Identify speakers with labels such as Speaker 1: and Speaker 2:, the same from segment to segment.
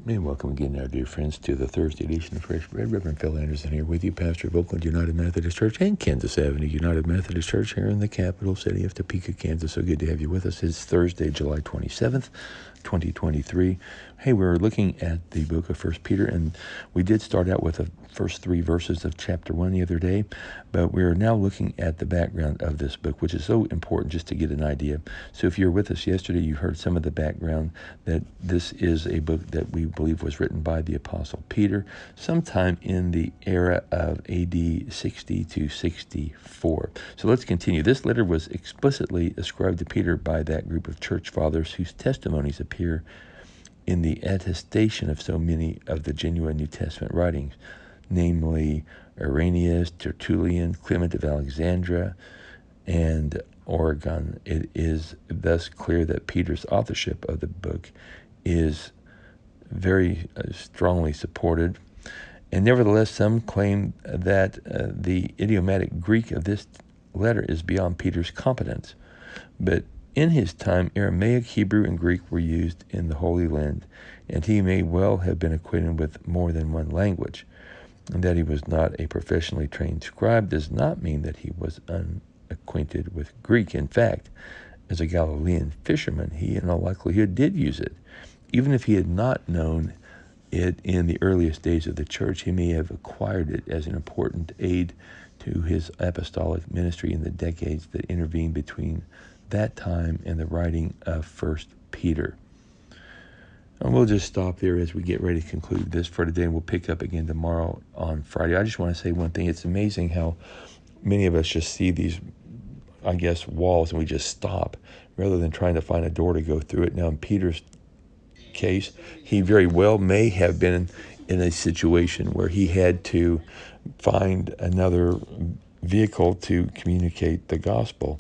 Speaker 1: And welcome again, our dear friends, to the Thursday edition of Fresh Bread. Reverend Phil Anderson here with you, pastor of Oakland United Methodist Church and Kansas Avenue United Methodist Church here in the capital city of Topeka, Kansas. So good to have you with us. It's Thursday, July 27th, 2023. Hey, we're looking at the book of First Peter, and we did start out with the first three verses of chapter 1 the other day, but we're now looking at the background of this book, which is so important just to get an idea. So if you were with us yesterday, you heard some of the background that this is a book that we believe was written by the Apostle Peter sometime in the era of AD 60 to 64. So let's continue. This letter was explicitly ascribed to Peter by that group of church fathers whose testimonies appear in the attestation of so many of the genuine New Testament writings, namely Irenaeus, Tertullian, Clement of Alexandria, and Origen. It is thus clear that Peter's authorship of the book is very strongly supported. And nevertheless, some claim that the idiomatic Greek of this letter is beyond Peter's competence. But in his time, Aramaic, Hebrew, and Greek were used in the Holy Land, and he may well have been acquainted with more than one language. And that he was not a professionally trained scribe does not mean that he was unacquainted with Greek. In fact, as a Galilean fisherman, he in all likelihood did use it. Even if he had not known it in the earliest days of the church, he may have acquired it as an important aid to his apostolic ministry in the decades that intervened between that time and the writing of First Peter. And we'll just stop there as we get ready to conclude this for today, and we'll pick up again tomorrow on Friday. I just want to say one thing. It's amazing how many of us just see these, I guess, walls and we just stop rather than trying to find a door to go through it. Now, in Peter's case, he very well may have been in a situation where he had to find another vehicle to communicate the gospel.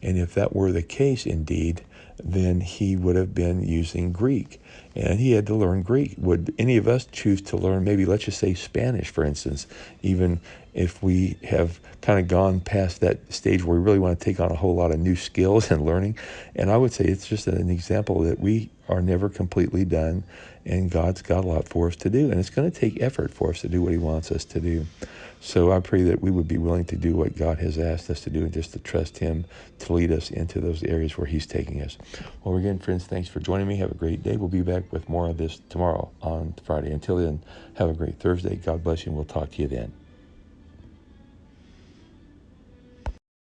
Speaker 1: And if that were the case indeed, then he would have been using Greek. And he had to learn Greek. Would any of us choose to learn, maybe let's just say Spanish, for instance, even if we have kind of gone past that stage where we really want to take on a whole lot of new skills and learning? And I would say it's just an example that we are never completely done, and God's got a lot for us to do. And it's going to take effort for us to do what he wants us to do. So I pray that we would be willing to do what God has asked us to do and just to trust him to lead us into those areas where he's taking us. Well, again, friends, thanks for joining me. Have a great day. We'll be back with more of this tomorrow on Friday. Until then, have a great Thursday. God bless you, and we'll talk to you then.